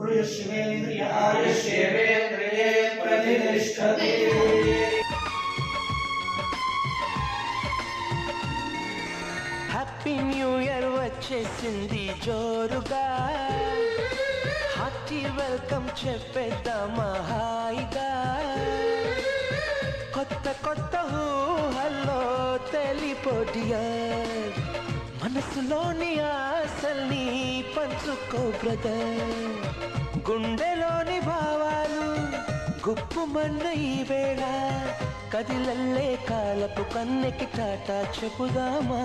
आयुष्येवेन्द्रिये प्रतिष्ठते। Happy new year వచ్చేసింది జోరుగా, hearty welcome చెప్పేద్దామా హాయిగా, కొత్త కొత్త ఊహల్లో తెలిపోడియర్, మనసులోని ఆశల్ని పంచుకో బ్రదర్, గుండెలోని భావాలు గుప్పుమన్న ఈ వేళ, కదిలల్లే కాలపు కన్నెకి టాటా చెప్పుదామా.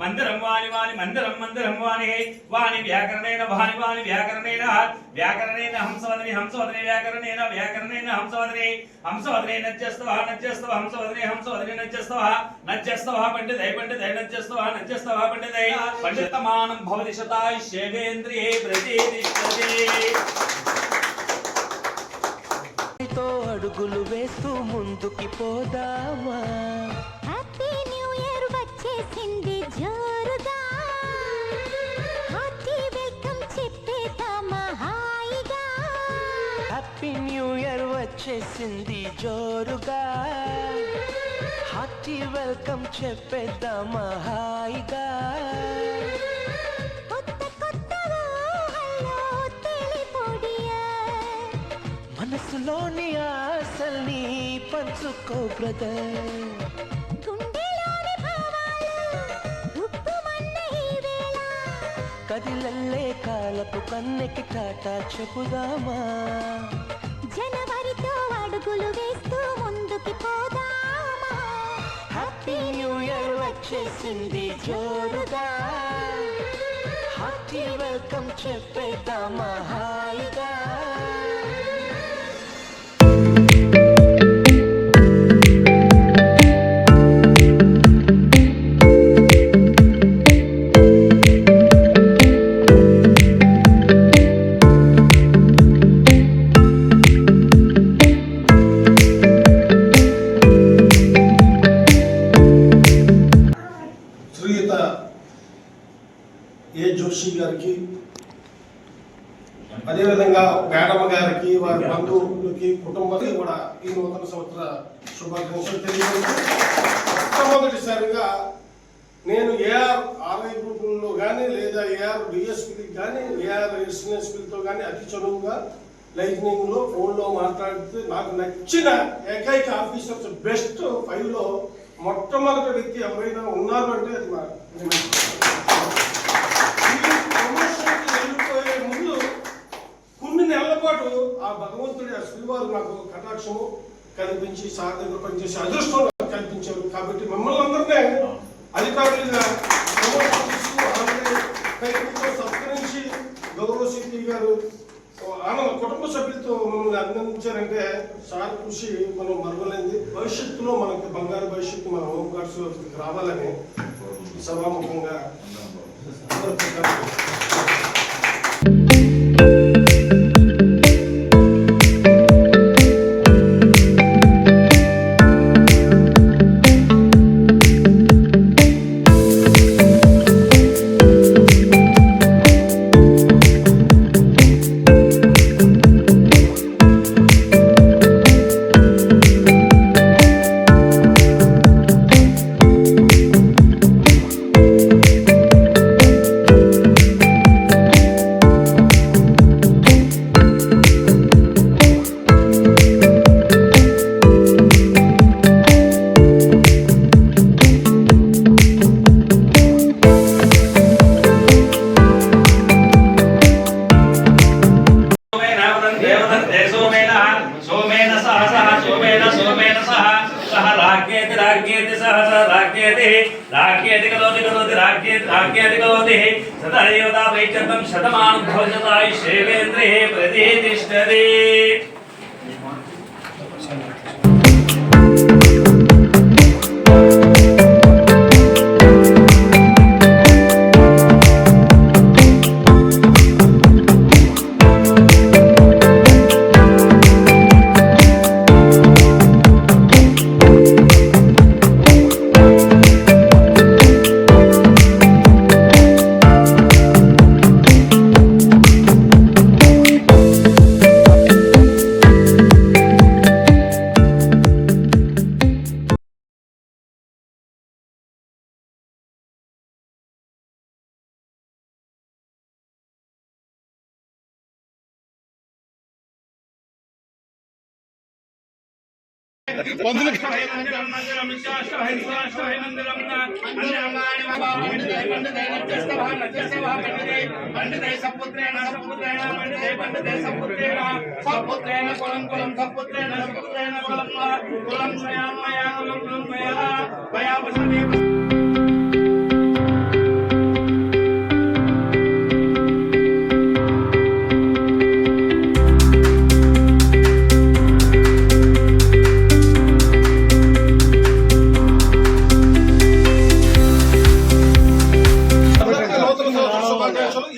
మందిరం వాణి వాణి మందిరం మందిరం వాణి వాణి వ్యాకరణేన వాణి వాణి వ్యాకరణేన వ్యాకరణేన హంసవదనే హంసవదనే వ్యాకరణేన వ్యాకరణేన హంసవదనే హంసవదనే నజ్జస్తవ నజ్జస్తవ హంసవదనే హంసవదనే నజ్జస్తవ నజ్జస్తవ పండితై పండితై నజ్జస్తవ నజ్జస్తవ పండితై పండితమానం భవతి శతాయుష్యేవేంద్రియే ప్రతిష్ఠతే. తో అడుగులు వేస్తూ ముందుకి పోదామా, హ్యాపీ న్యూ ఇయర్ వచ్చేసింది జోరుగా, హార్టీ వెల్కమ్ చెప్పేద్దామా హాయిగా, హ్యాపీ న్యూ ఇయర్ వచ్చేసింది జోరుగా, హార్టీ వెల్కమ్ చెప్పేద్దామా హాయిగా, కొత్త కొత్త ఊహల్లో తెలిపోడియర్, మనసులోని ఆశల్ని పంచుకో బ్రదర్, గుండెలోని భావాలు గుప్పుమన్న ఈ వేళ, కదిలల్లే కాలపు కన్నెకి టాటా చెప్పుదామా. జనవరితో అడుగులు వేస్తూ ముందుకి పోదామా, హ్యాపీ న్యూ ఇయర్ వచ్చేసింది జోరుగా, హార్టీ వెల్కమ్ చెప్పేద్దామా హాయిగా. శ్రీయుత ఏ జోషి గారికి, అదేవిధంగా మేడమ్మ గారికి, వారి బంధువులకి, కుటుంబానికి కూడా ఈ నూతన సంవత్సర శుభాకాంక్షలు తెలియజేస్తూ, మొట్టమొదటిసారిగా నేను ఏఆర్ ఆర్ఐ గ్రూపుల్లో కానీ లేదా ఏఆర్ డిఎస్పీకి కానీ ఏఆర్ ఎస్ఎన్ఎస్పీలతో కానీ అతి చనువుగా లైజనింగ్లో ఫోన్లో మాట్లాడితే నాకు నచ్చిన ఏకైక ఆఫీసర్స్ బెస్ట్ 5లో మొట్టమొదటి వ్యక్తి ఎవరైనా ఉన్నారు అంటే అది వెళ్ళిపోయే ముందు కొన్ని నెలల పాటు ఆ భగవంతుడి ఆ శ్రీవారు నాకు కటాక్షము కల్పించి సార్ దగ్గర పనిచేసే అదృష్టం కల్పించారు. కాబట్టి మిమ్మల్ని అందరినీ అధికారులుగా సత్కరించి గౌరవ సిపి గారు ఆనంద కుటుంబ సభ్యులతో మమ్మల్ని అభినందించారంటే సార్ కృషి మనం మరవలేంది. భవిష్యత్తులో మనకి బంగారు భవిష్యత్తు మన హోమ్ గార్డ్స్ రావాలని సభాముఖంగా सदैवता वैचतं शतमानं भवजतायुष्येवेन्द्रिये प्रतिष्ठते।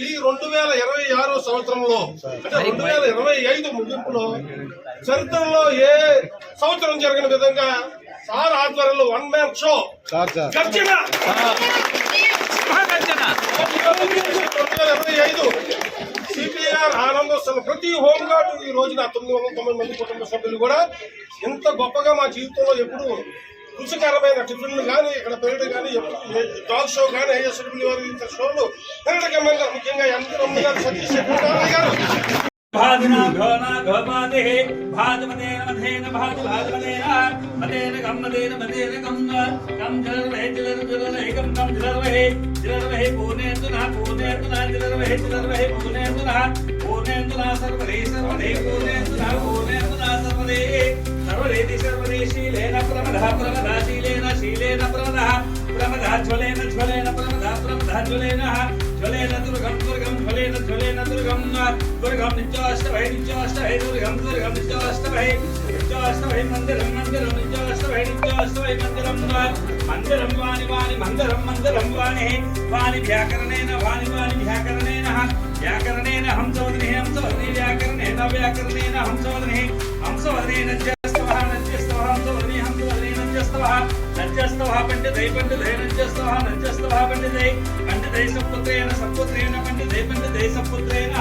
ఈ 2026 సంవత్సరంలో అంటే 2025 ముగింపులో చరిత్రలో ఏ సంవత్సరం జరిగిన విధంగా సార్ ఆధ్వర్యంలో 1 మ్యాన్ షో గర్జన 2025 సిపిఆర్ ఆనందోత్సవం ప్రతి హోంగార్డు ఈ రోజున 909 మంది కుటుంబ సభ్యులు కూడా ఇంత గొప్పగా మా జీవితంలో ఎప్పుడు రుచికరమైన టిఫిన్లు కానీ ఇక్కడ పెరడు కానీ డాగ్ షో కానీ ఐఎస్డబ్ల్యూ వారి షోలు పెరడకమైన ముఖ్యంగా ఎంపీ గారు సతీష్ గారు भाजना घोना घोपाते भाजमतेन मधेन भाजमतेन मतेन कम कम जलरहे कम जलरहे पुणे तुना जलरहे पुणे तुना सर्वदे पुणे तुना सर्वदेति सर्वदेशीलेन प्रमदा शीलेन प्रमदा ज्वलेन ज्वलेन दुर्गम दुर्गम नित्याष्टभै दुर्गम नित्याष्टभै मंदिरम नित्याष्टभै मंदिरम वाणि मंदिरम वाणि व्याकरणेन हंसवदने व्याकरणेन हंसवदने नज्यस्तवः नज्यस्तवः पंडितै नज्यस्तवः पंडितै सत्पुत्रेण पंडितै सत्पुत्रेण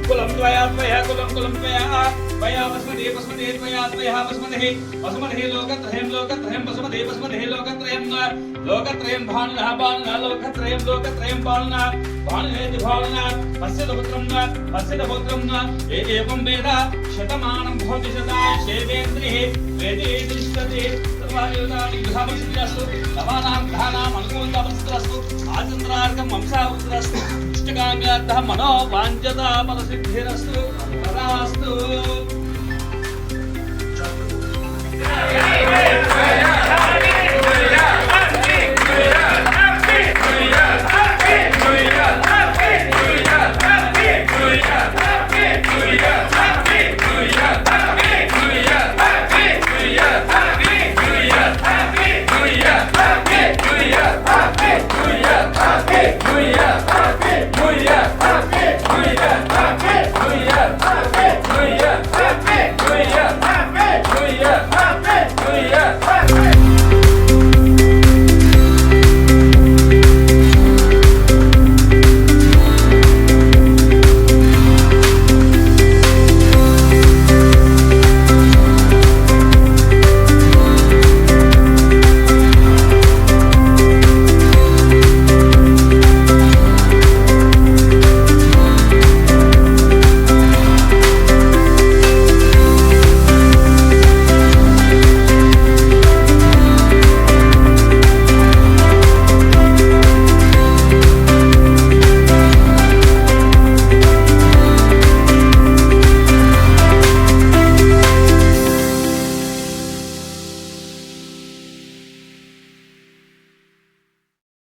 कुलं द्वया वसुमते लोकत्रयं लोकत्रयं भानुनः लोकत्रयं भानुनः पश्यत पुत्रं एवं वेद शतमानं भवति शताय शेवेन्द्रिः वेदे तिष्ठति सर्वायुधानि युधामसिद्धिरस्तु नवानां ग्रहाणाम् अनुकूलतामसिद्धिरस्तु आचन्द्रार्कं वंशावृद्धिरस्तु इष्टकाम्यार्थः मनोवाञ्छता फलसिद्धिरस्तु तदास्तु